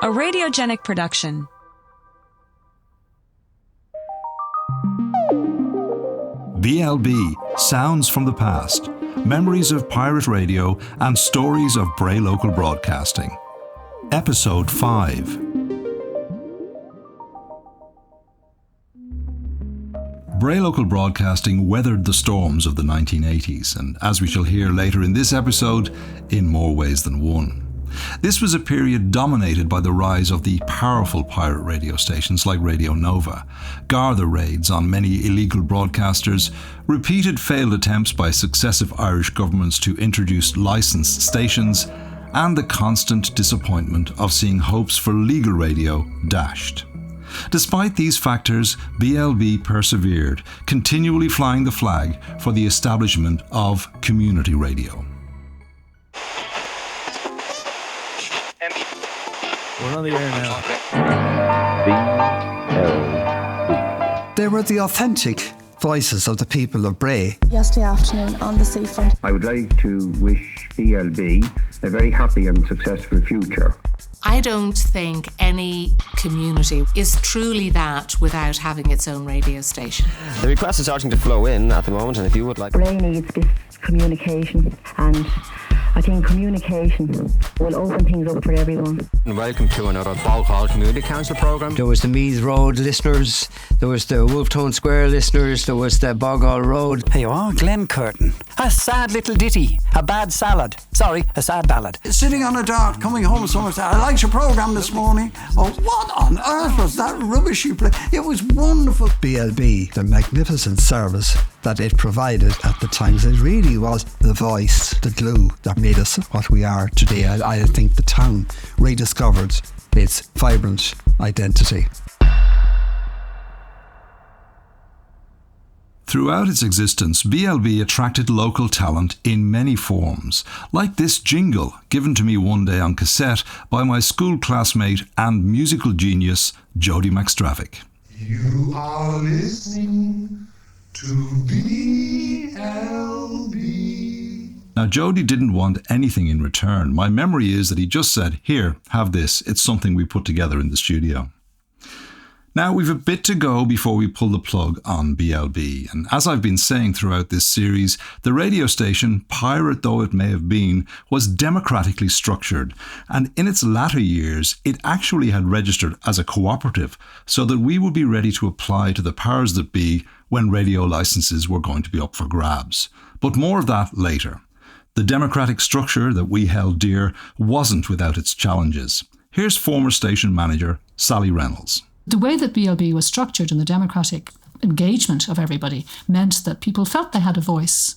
a radiogenic production. BLB, Sounds from the Past, Memories of Pirate Radio and Stories of Bray Local Broadcasting. Episode 5. Bray Local Broadcasting weathered the storms of the 1980s, and as we shall hear later in this episode, in more ways than one. This was a period dominated by the rise of the powerful pirate radio stations like Radio Nova, Garda raids on many illegal broadcasters, repeated failed attempts by successive Irish governments to introduce licensed stations, and the constant disappointment of seeing hopes for legal radio dashed. Despite these factors, BLB persevered, continually flying the flag for the establishment of community radio. We're on the air now. BLB. They were the authentic voices of the people of Bray. Yesterday afternoon on the seafront. I would like to wish BLB a very happy and successful future. I don't think any community is truly that without having its own radio station. The request is starting to flow in at the moment, and if you would like... Bray needs this communication, and I think communication will open things up for everyone. Welcome to another Balhall Community Council programme. There was the Meath Road listeners, there was the Wolftown Square listeners, there was the Boghall Road. Hey, oh, Glen Curtin. A sad little ditty, a bad salad. Sorry, a sad ballad. Sitting on a dart, coming home somewhere, I liked your programme this morning. Oh, what on earth was that rubbish you played? It was wonderful. BLB, the magnificent service that it provided at the times. It really was the voice, the glue that made us what we are today. I think the town rediscovered its vibrant identity. Throughout its existence, BLB attracted local talent in many forms, like this jingle given to me one day on cassette by my school classmate and musical genius, Jody McStravick. You are listening to BLB. Now, Jody didn't want anything in return. My memory is that he just said, "Here, have this. It's something we put together in the studio." Now, we've a bit to go before we pull the plug on BLB, and as I've been saying throughout this series, the radio station, pirate though it may have been, was democratically structured, and in its latter years, it actually had registered as a cooperative, so that we would be ready to apply to the powers that be when radio licenses were going to be up for grabs. But more of that later. The democratic structure that we held dear wasn't without its challenges. Here's former station manager Sally Reynolds. The way that BLB was structured and the democratic engagement of everybody meant that people felt they had a voice.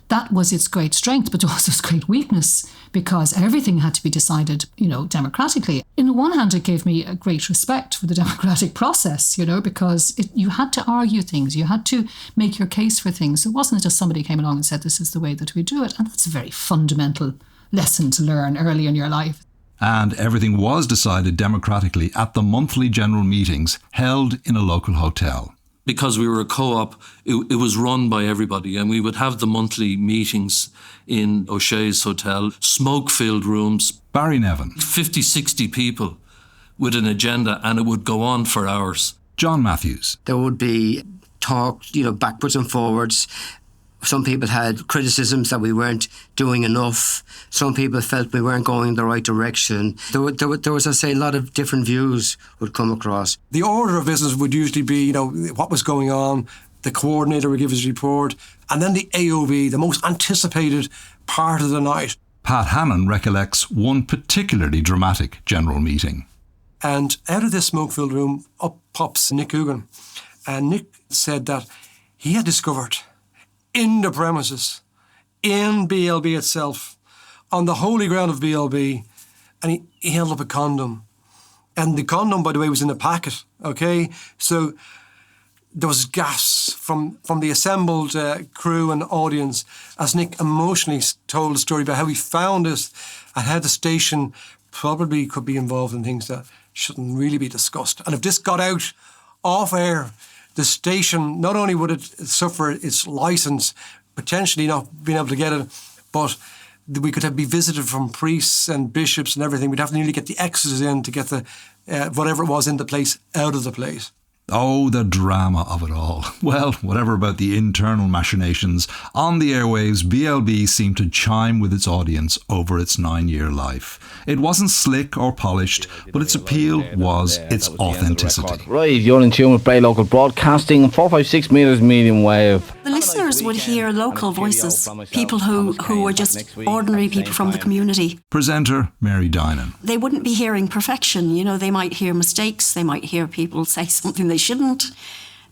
That was its great strength, but also its great weakness, because everything had to be decided, democratically. On the one hand, it gave me a great respect for the democratic process, because you had to argue things, you had to make your case for things. It wasn't just somebody came along and said, this is the way that we do it. And that's a very fundamental lesson to learn early in your life. And everything was decided democratically at the monthly general meetings held in a local hotel. Because we were a co-op, it was run by everybody, and we would have the monthly meetings in O'Shea's Hotel, smoke-filled rooms. Barry Nevin. 50, 60 people with an agenda, and it would go on for hours. John Matthews. There would be talk, backwards and forwards. Some people had criticisms that we weren't doing enough. Some people felt we weren't going in the right direction. There was, I say, a lot of different views would come across. The order of business would usually be, what was going on, the coordinator would give his report, and then the AOB, the most anticipated part of the night. Pat Hannon recollects one particularly dramatic general meeting. And out of this smoke-filled room, up pops Nick Coogan. And Nick said that he had discovered in the premises, in BLB itself, on the holy ground of BLB, and he held up a condom. And the condom, by the way, was in a packet, okay? So there was gasps from the assembled crew and audience as Nick emotionally told a story about how he found this and how the station probably could be involved in things that shouldn't really be discussed. And if this got out off air, the station, not only would it suffer its licence, potentially not being able to get it, but we could be visited from priests and bishops and everything. We'd have to nearly get the exorcists in to get the whatever it was in the place out of the place. Oh, the drama of it all. Well, whatever about the internal machinations, on the airwaves, BLB seemed to chime with its audience over its 9-year life. It wasn't slick or polished, but its appeal was its authenticity. Right, you're in tune with Bray Local Broadcasting, 456 metres medium wave. The listeners would hear local voices, people who were just ordinary people from the community. Presenter Mary Dinan. They wouldn't be hearing perfection. You know, they might hear mistakes, they might hear people say something they shouldn't.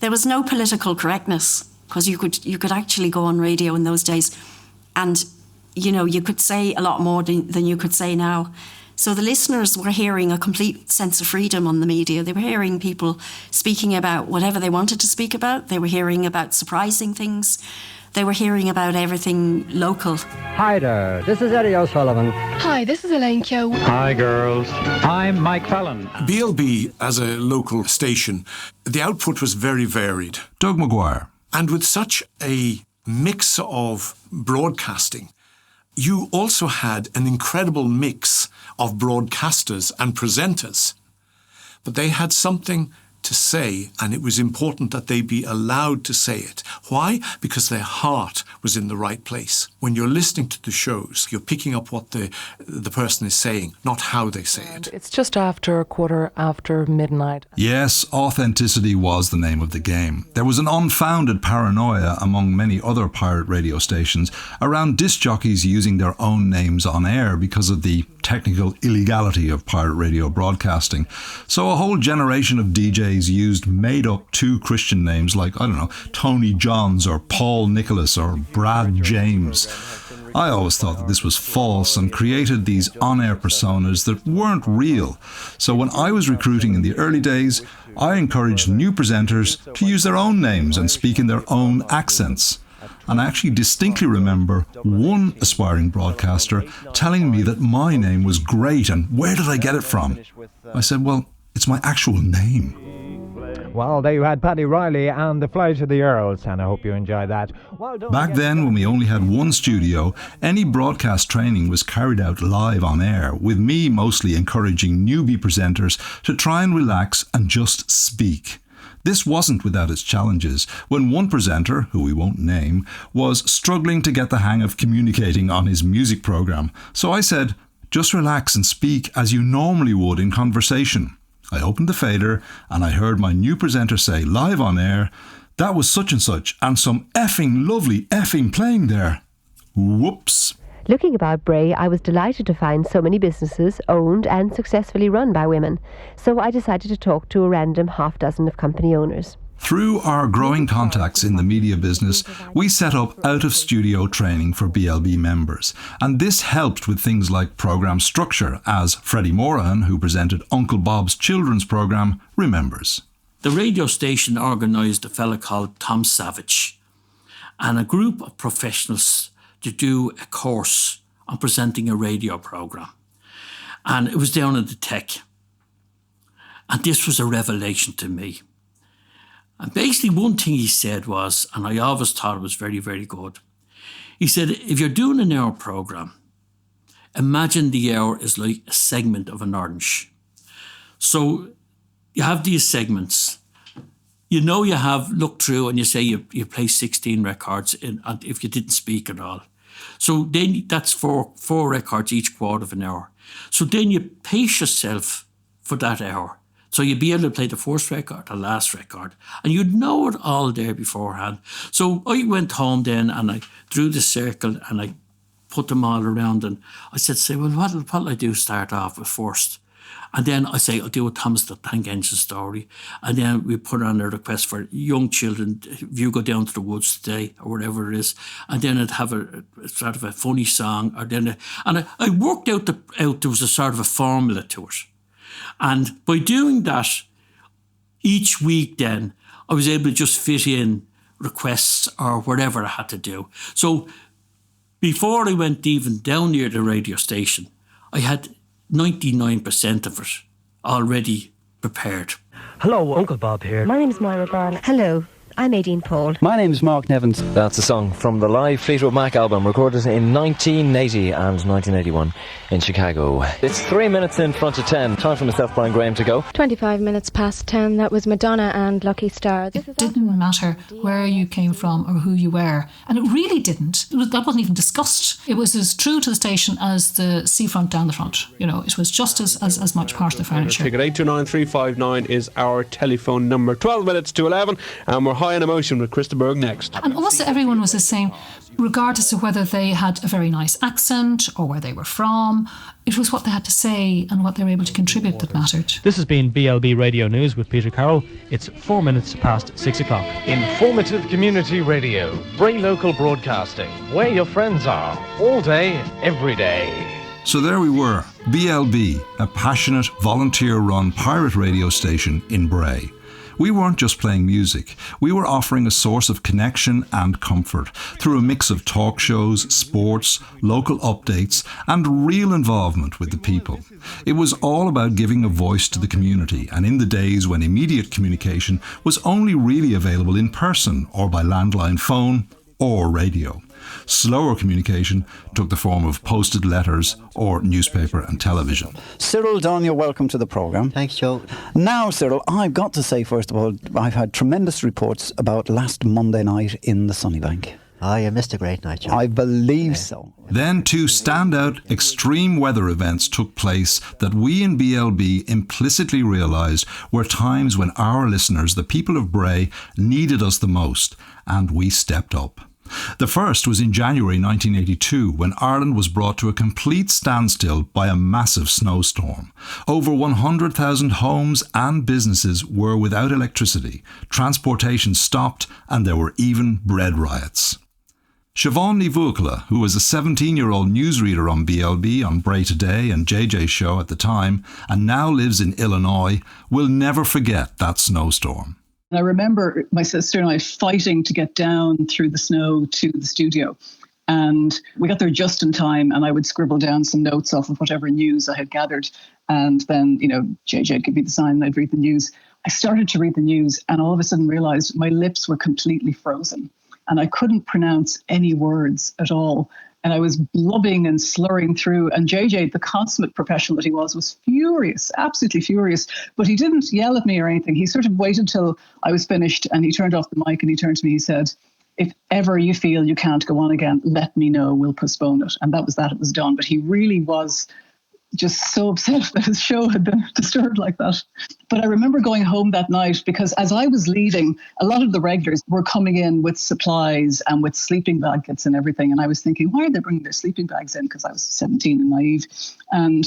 There was no political correctness, because you could actually go on radio in those days and, you know, you could say a lot more than you could say now. So the listeners were hearing a complete sense of freedom on the media. They were hearing people speaking about whatever they wanted to speak about. They were hearing about surprising things. They were hearing about everything local. Hi there, this is Eddie O'Sullivan. Hi, this is Elaine Keogh. Hi girls, I'm Mike Fallon. BLB, as a local station, the output was very varied. Doug Maguire. And with such a mix of broadcasting, you also had an incredible mix of broadcasters and presenters. But they had something to say, and it was important that they be allowed to say it. Why? Because their heart was in the right place. When you're listening to the shows, you're picking up what the person is saying, not how they say it. It's just after midnight. Yes, authenticity was the name of the game. There was an unfounded paranoia among many other pirate radio stations around disc jockeys using their own names on air because of the technical illegality of pirate radio broadcasting. So a whole generation of DJs used made-up 2 Christian names like, I don't know, Tony Johns or Paul Nicholas or Brad James. I always thought that this was false and created these on-air personas that weren't real. So when I was recruiting in the early days, I encouraged new presenters to use their own names and speak in their own accents. And I actually distinctly remember one aspiring broadcaster telling me that my name was great and where did I get it from? I said, well, it's my actual name. Well, there you had Paddy Riley and the Flight of the Earls, and I hope you enjoyed that. Back then, when we only had one studio, any broadcast training was carried out live on air, with me mostly encouraging newbie presenters to try and relax and just speak. This wasn't without its challenges, when one presenter, who we won't name, was struggling to get the hang of communicating on his music programme. So I said, just relax and speak as you normally would in conversation. I opened the fader and I heard my new presenter say live on air, that was such and some effing lovely effing playing there. Whoops. Looking about Bray, I was delighted to find so many businesses owned and successfully run by women, so I decided to talk to a random half dozen of company owners. Through our growing contacts in the media business, we set up out-of-studio training for BLB members, and this helped with things like programme structure, as Freddie Morahan, who presented Uncle Bob's children's programme, remembers. The radio station organised a fella called Tom Savage and a group of professionals to do a course on presenting a radio programme. And it was down in the Tech. And this was a revelation to me. And basically one thing he said was, and I always thought it was very, very good, he said, if you're doing an hour programme, imagine the hour is like a segment of an orange. So you have these segments. You know you have looked through and you say you play 16 records if you didn't speak at all. So then that's four records each quarter of an hour. So then you pace yourself for that hour. So you'd be able to play the first record, the last record, and you'd know it all there beforehand. So I went home then and I drew the circle and I put them all around and I said, well, what'll I do start off with first? And then I say, I'll do a Thomas the Tank Engine story. And then we put on a request for young children, if you go down to the woods today or whatever it is. And then I'd have a sort of a funny song. And I worked out there was a sort of a formula to it. And by doing that, each week then, I was able to just fit in requests or whatever I had to do. So before I went even down near the radio station, I had 99% of it already prepared. Hello, Uncle Bob here. My name's Myra Byrne. Hello. I'm Aideen Paul. My name's Mark Nevins. That's a song from the live Fleetwood Mac album recorded in 1980 and 1981 in Chicago. It's 3 minutes in front of 10. Time for myself, Brian Graham, to go. 25 minutes past 10. That was Madonna and Lucky Star. It didn't matter where you came from or who you were. And it really didn't. That wasn't even discussed. It was as true to the station as the seafront down the front. You know, it was just as much part of the furniture. Ticket 829359 is our telephone number. 12 minutes to 11, and we're high on emotion with Krista Berg next. And almost everyone was the same, regardless of whether they had a very nice accent or where they were from. It was what they had to say and what they were able to contribute that mattered. This has been BLB Radio News with Peter Carroll. It's 4 minutes past 6 o'clock. Informative community radio, Bray Local Broadcasting, where your friends are, all day, every day. So there we were, BLB, a passionate, volunteer-run pirate radio station in Bray. We weren't just playing music, we were offering a source of connection and comfort through a mix of talk shows, sports, local updates, and real involvement with the people. It was all about giving a voice to the community, and in the days when immediate communication was only really available in person or by landline phone or radio. Slower communication took the form of posted letters or newspaper and television. Cyril Dunn, you're welcome to the programme. Thanks, Joe. Now, Cyril, I've got to say, first of all, I've had tremendous reports about last Monday night in the Sunnybank. Oh, you missed a great night, Joe. I believe so. Then two standout extreme weather events took place that we in BLB implicitly realised were times when our listeners, the people of Bray, needed us the most, and we stepped up. The first was in January 1982 when Ireland was brought to a complete standstill by a massive snowstorm. Over 100,000 homes and businesses were without electricity, transportation stopped, and there were even bread riots. Siobhan Nivukla, who was a 17-year-old newsreader on BLB, on Bray Today and JJ's show at the time, and now lives in Illinois, will never forget that snowstorm. I remember my sister and I fighting to get down through the snow to the studio. And we got there just in time, and I would scribble down some notes off of whatever news I had gathered. And then, JJ would give me the sign and I'd read the news. I started to read the news and all of a sudden realised my lips were completely frozen and I couldn't pronounce any words at all. And I was blubbing and slurring through. And JJ, the consummate professional that he was furious, absolutely furious. But he didn't yell at me or anything. He sort of waited till I was finished and he turned off the mic and he turned to me. He said, "If ever you feel you can't go on again, let me know. We'll postpone it." And that was that. It was done. But he really was just so upset that his show had been disturbed like that. But I remember going home that night because as I was leaving, a lot of the regulars were coming in with supplies and with sleeping blankets and everything. And I was thinking, why are they bringing their sleeping bags in? Because I was 17 and naive. And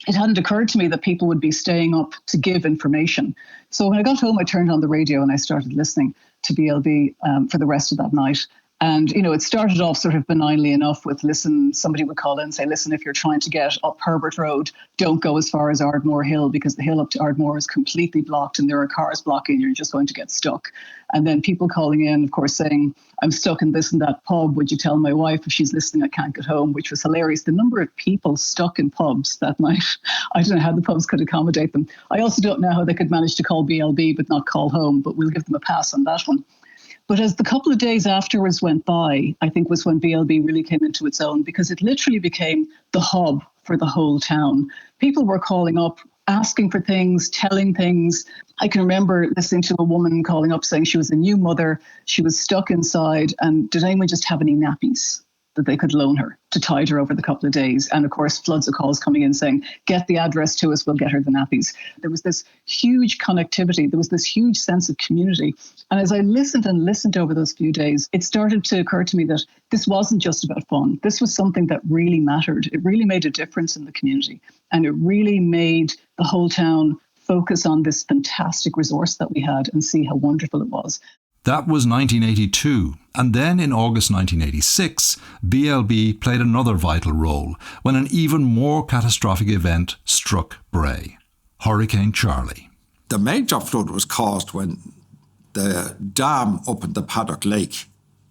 it hadn't occurred to me that people would be staying up to give information. So when I got home, I turned on the radio and I started listening to BLB for the rest of that night. And, it started off sort of benignly enough with, somebody would call in and say, listen, if you're trying to get up Herbert Road, don't go as far as Ardmore Hill because the hill up to Ardmore is completely blocked and there are cars blocking. You're just going to get stuck. And then people calling in, of course, saying, I'm stuck in this and that pub. Would you tell my wife if she's listening I can't get home, which was hilarious. The number of people stuck in pubs that night, I don't know how the pubs could accommodate them. I also don't know how they could manage to call BLB but not call home, but we'll give them a pass on that one. But as the couple of days afterwards went by, I think was when BLB really came into its own because it literally became the hub for the whole town. People were calling up, asking for things, telling things. I can remember listening to a woman calling up saying she was a new mother, she was stuck inside, and did anyone just have any nappies that they could loan her to tide her over the couple of days? And of course, floods of calls coming in saying, get the address to us, we'll get her the nappies. There was this huge connectivity. There was this huge sense of community. And as I listened over those few days, it started to occur to me that this wasn't just about fun. This was something that really mattered. It really made a difference in the community. And it really made the whole town focus on this fantastic resource that we had and see how wonderful it was. That was 1982, and then in August 1986, BLB played another vital role when an even more catastrophic event struck Bray, Hurricane Charley. The major flood was caused when the dam up in the Paddock Lake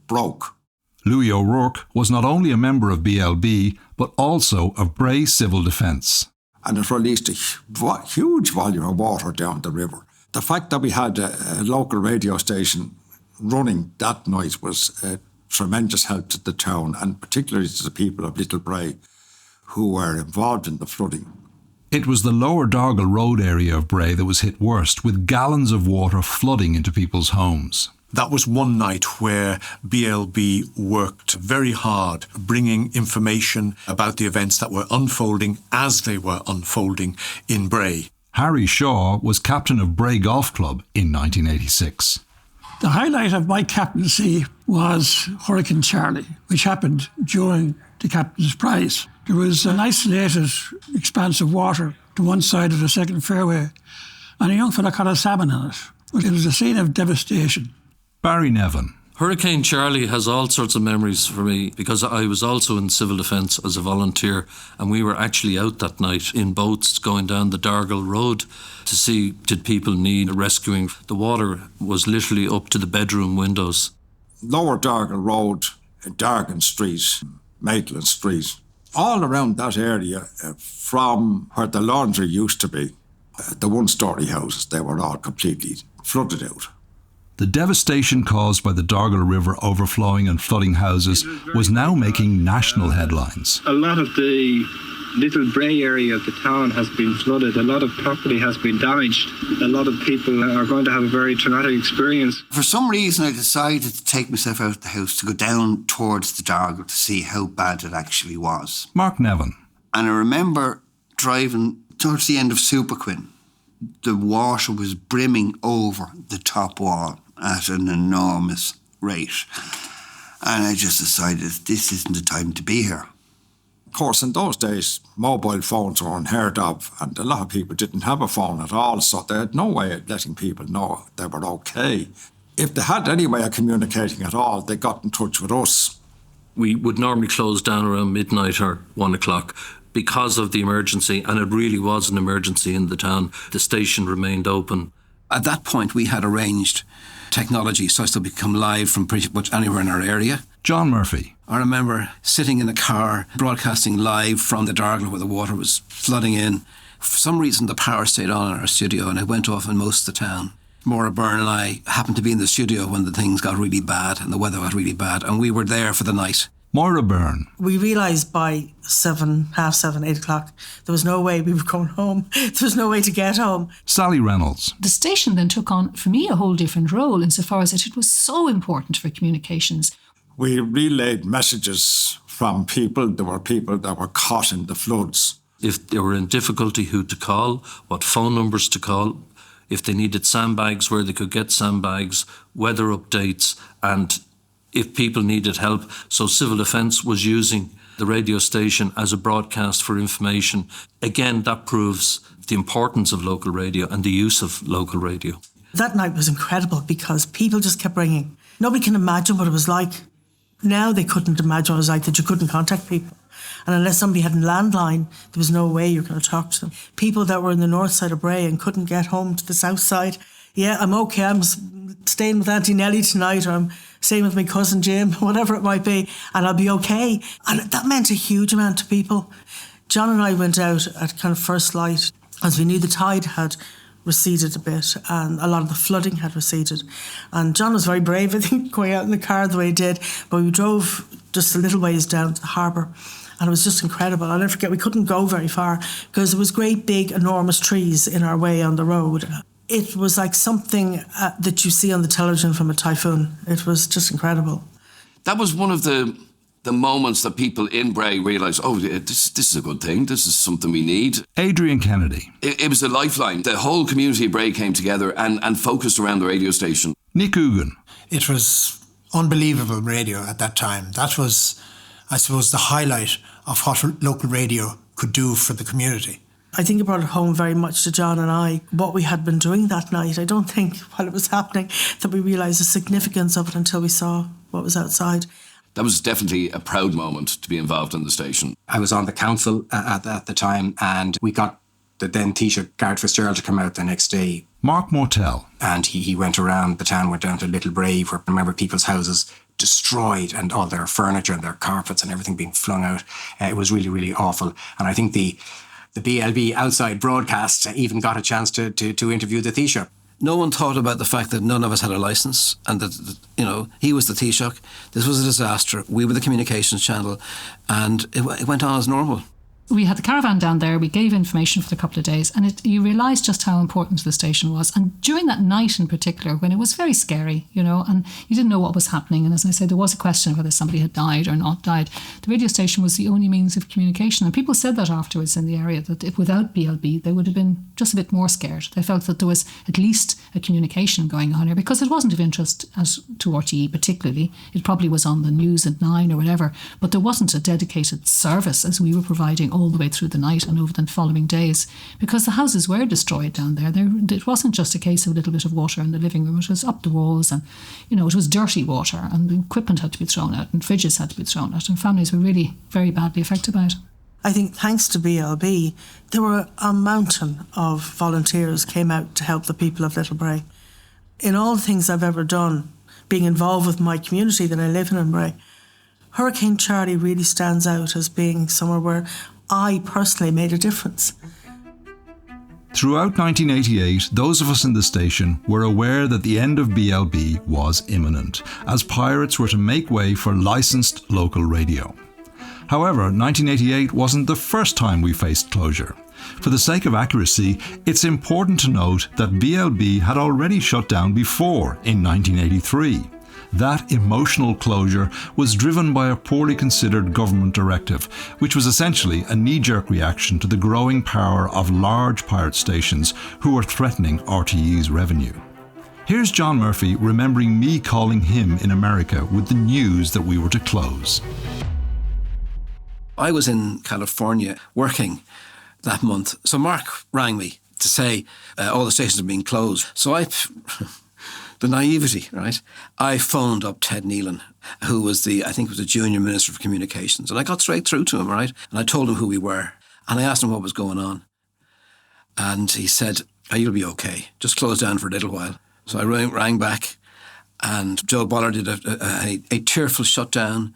broke. Louis O'Rourke was not only a member of BLB, but also of Bray Civil Defence. And it released a huge volume of water down the river. The fact that we had a local radio station running that night was a tremendous help to the town, and particularly to the people of Little Bray who were involved in the flooding. It was the lower Dargle Road area of Bray that was hit worst, with gallons of water flooding into people's homes. That was one night where BLB worked very hard, bringing information about the events that were unfolding as they were unfolding in Bray. Harry Shaw was captain of Bray Golf Club in 1986. The highlight of my captaincy was Hurricane Charley, which happened during the captain's prize. There was an isolated expanse of water to one side of the second fairway, and a young fella caught a salmon in it. But it was a scene of devastation. Barry Nevin. Hurricane Charley has all sorts of memories for me because I was also in civil defence as a volunteer, and we were actually out that night in boats going down the Dargle Road to see did people need rescuing. The water was literally up to the bedroom windows. Lower Dargle Road, Dargan Street, Maitland Street, all around that area from where the laundry used to be, the one-storey houses, they were all completely flooded out. The devastation caused by the Dargle River overflowing and flooding houses was now making national headlines. A lot of the Little Bray area of the town has been flooded. A lot of property has been damaged. A lot of people are going to have a very traumatic experience. For some reason, I decided to take myself out of the house to go down towards the Dargle to see how bad it actually was. Mark Nevin. And I remember driving towards the end of Superquin. The water was brimming over the top wall at an enormous rate. And I just decided this isn't the time to be here. Of course, in those days, mobile phones were unheard of, and a lot of people didn't have a phone at all, so they had no way of letting people know they were okay. If they had any way of communicating at all, they got in touch with us. We would normally close down around midnight or 1 o'clock. Because of the emergency, and it really was an emergency in the town, the station remained open. At that point, we had arranged technology so as to become live from pretty much anywhere in our area. John Murphy. I remember sitting in a car, broadcasting live from the Dargle where the water was flooding in. For some reason, the power stayed on in our studio, and it went off in most of the town. Maura Byrne and I happened to be in the studio when the things got really bad and the weather got really bad, and we were there for the night. Maura Byrne. We realised by 7, half 7, 8 o'clock, there was no way we were going home. There was no way to get home. Sally Reynolds. The station then took on, for me, a whole different role insofar as it was so important for communications. We relayed messages from people. There were people that were caught in the floods. If they were in difficulty, who to call, what phone numbers to call, if they needed sandbags, where they could get sandbags, weather updates, and if people needed help. So Civil Defence was using the radio station as a broadcast for information. Again, that proves the importance of local radio and the use of local radio. That night was incredible because people just kept ringing. Nobody can imagine what it was like. Now they couldn't imagine what it was like, that you couldn't contact people. And unless somebody had a landline, there was no way you were going to talk to them. People that were in the north side of Bray and couldn't get home to the south side. Yeah, I'm okay, I'm staying with Auntie Nellie tonight, or I'm staying with my cousin Jim, whatever it might be, and I'll be okay. And that meant a huge amount to people. John and I went out at kind of first light as we knew the tide had receded a bit and a lot of the flooding had receded. And John was very brave, I think, going out in the car the way he did. But we drove just a little ways down to the harbour, and it was just incredible. I'll never forget, we couldn't go very far because there was great big enormous trees in our way on the road. It was like something that you see on the television from a typhoon. It was just incredible. That was one of the moments that people in Bray realised, oh, this is a good thing. This is something we need. Adrian Kennedy. It was a lifeline. The whole community of Bray came together and focused around the radio station. Nick Ugan. It was unbelievable radio at that time. That was, I suppose, the highlight of what local radio could do for the community. I think it brought it home very much to John and I, what we had been doing that night. I don't think, while it was happening, that we realised the significance of it until we saw what was outside. That was definitely a proud moment to be involved in the station. I was on the council at the time, and we got the then Taoiseach Garret Fitzgerald to come out the next day. Mark Mortell. And he went around the town, went down to Little Bray, where I remember people's houses destroyed and all their furniture and their carpets and everything being flung out. It was really, really awful. And I think the BLB outside broadcast even got a chance to interview the Taoiseach. No one thought about the fact that none of us had a licence and that, he was the Taoiseach. This was a disaster. We were the communications channel, and it went on as normal. We had the caravan down there, we gave information for a couple of days, and you realised just how important the station was. And during that night in particular, when it was very scary, and you didn't know what was happening, and as I said, there was a question of whether somebody had died or not died, the radio station was the only means of communication. And people said that afterwards in the area, that if without BLB, they would have been just a bit more scared. They felt that there was at least a communication going on here, because it wasn't of interest as to RTE particularly. It probably was on the news at 9 or whatever, but there wasn't a dedicated service as we were providing all the way through the night and over the following days, because the houses were destroyed down there. It wasn't just a case of a little bit of water in the living room. It was up the walls, and it was dirty water, and the equipment had to be thrown out, and fridges had to be thrown out, and families were really very badly affected by it. I think thanks to BLB, there were a mountain of volunteers came out to help the people of Little Bray. In all the things I've ever done, being involved with my community that I live in Bray, Hurricane Charley really stands out as being somewhere where I personally made a difference. Throughout 1988, those of us in the station were aware that the end of BLB was imminent, as pirates were to make way for licensed local radio. However, 1988 wasn't the first time we faced closure. For the sake of accuracy, it's important to note that BLB had already shut down before, in 1983. That emotional closure was driven by a poorly considered government directive, which was essentially a knee-jerk reaction to the growing power of large pirate stations who were threatening RTE's revenue. Here's John Murphy remembering me calling him in America with the news that we were to close. I was in California working that month, so Mark rang me to say all the stations are being closed. So the naivety, right? I phoned up Ted Nealon, who was I think was the junior Minister of Communications, and I got straight through to him, right? And I told him who we were, and I asked him what was going on. And he said, you'll be okay, just close down for a little while. So I rang back, and Joe Bollard did a tearful shutdown,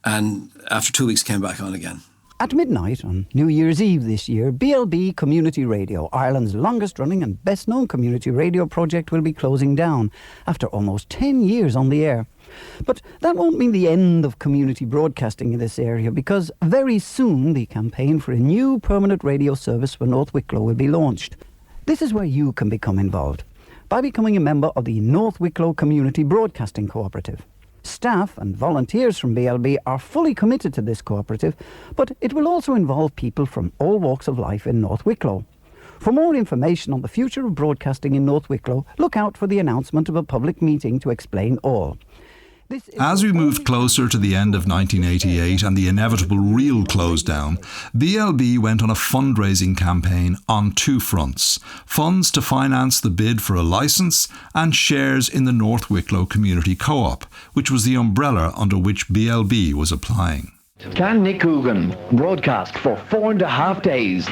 and after 2 weeks came back on again. At midnight on New Year's Eve this year, BLB Community Radio, Ireland's longest-running and best-known community radio project, will be closing down after almost 10 years on the air. But that won't mean the end of community broadcasting in this area, because very soon the campaign for a new permanent radio service for North Wicklow will be launched. This is where you can become involved, by becoming a member of the North Wicklow Community Broadcasting Cooperative. Staff and volunteers from BLB are fully committed to this cooperative, but it will also involve people from all walks of life in North Wicklow. For more information on the future of broadcasting in North Wicklow, look out for the announcement of a public meeting to explain all. As we moved closer to the end of 1988 and the inevitable real close down, BLB went on a fundraising campaign on two fronts: funds to finance the bid for a licence and shares in the North Wicklow Community Co-op, which was the umbrella under which BLB was applying. Can Nick Coogan broadcast for 4.5 days?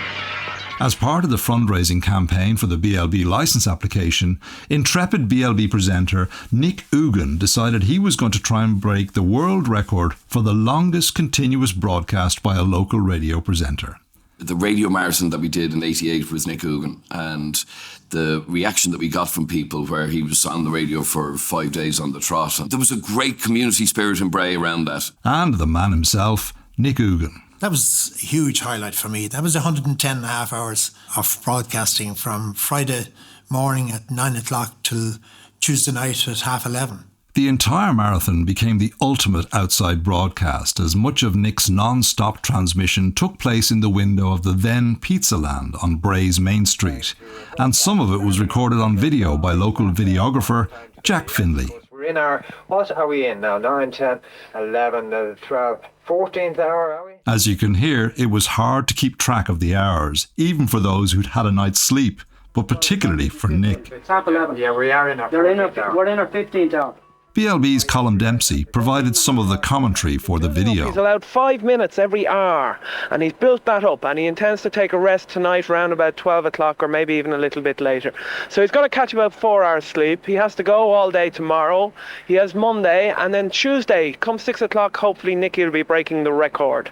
As part of the fundraising campaign for the BLB licence application, intrepid BLB presenter Nick Coogan decided he was going to try and break the world record for the longest continuous broadcast by a local radio presenter. The radio marathon that we did in '88 was Nick Coogan, and the reaction that we got from people where he was on the radio for 5 days on the trot. There was a great community spirit in Bray around that. And the man himself, Nick Coogan. That was a huge highlight for me. That was 110 and a half hours of broadcasting from Friday morning at 9 o'clock till Tuesday night at 11:30. The entire marathon became the ultimate outside broadcast, as much of Nick's non-stop transmission took place in the window of the then Pizza Land on Bray's Main Street, and some of it was recorded on video by local videographer Jack Finlay. We're in our, what are we in now? 9, 10, 11, 12, 14th hour, are we? As you can hear, it was hard to keep track of the hours, even for those who'd had a night's sleep, but particularly for Nick. It's half 11. Yeah, we are in our 15th hour. We're in our 15th hour. BLB's Colin Dempsey provided some of the commentary for the video. He's allowed 5 minutes every hour, and he's built that up, and he intends to take a rest tonight around about 12 o'clock or maybe even a little bit later. So he's got to catch about 4 hours sleep. He has to go all day tomorrow. He has Monday, and then Tuesday, come 6 o'clock, hopefully Nicky will be breaking the record.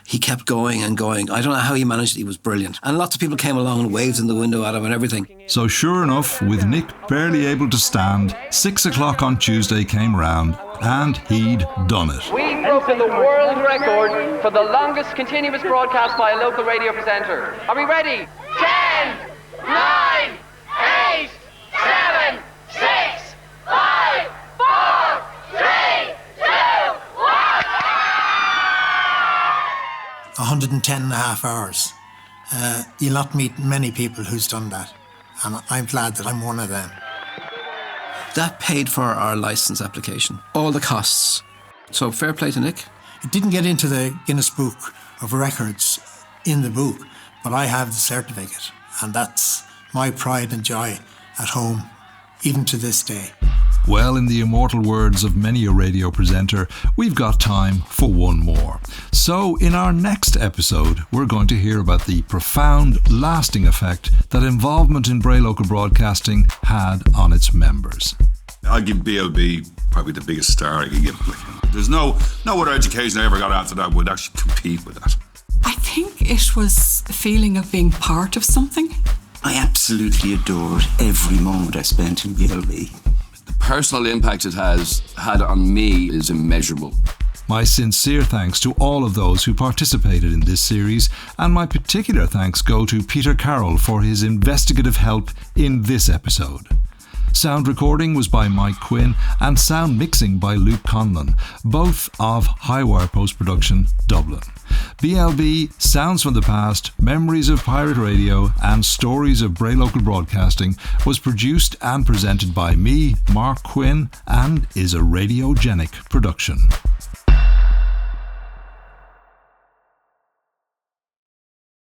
He kept going and going. I don't know how he managed it. He was brilliant. And lots of people came along and waved in the window at him and everything. So sure enough, with Nick barely able to stand, 6 o'clock on Tuesday came round and he'd done it. We've broken the world record for the longest continuous broadcast by a local radio presenter. Are we ready? 10, 9, 8, 7, 6, 5, 4, 3, 2, 1. 110 and a half hours. You'll not meet many people who's done that. And I'm glad that I'm one of them. That paid for our licence application. All the costs. So fair play to Nick. It didn't get into the Guinness Book of Records in the book, but I have the certificate. And that's my pride and joy at home, even to this day. Well, in the immortal words of many a radio presenter, we've got time for one more. So in our next episode, we're going to hear about the profound, lasting effect that involvement in Bray Local Broadcasting had on its members. I'd give BLB probably the biggest star I could give them. There's no other education I ever got after that would actually compete with that. I think it was a feeling of being part of something. I absolutely adored every moment I spent in BLB. The personal impact it has had on me is immeasurable. My sincere thanks to all of those who participated in this series, and my particular thanks go to Peter Carroll for his investigative help in this episode. Sound recording was by Mike Quinn and sound mixing by Luke Conlon, both of Highwire Post-Production, Dublin. BLB, Sounds from the Past, Memories of Pirate Radio and Stories of Bray Local Broadcasting was produced and presented by me, Mark Quinn, and is a radiogenic production.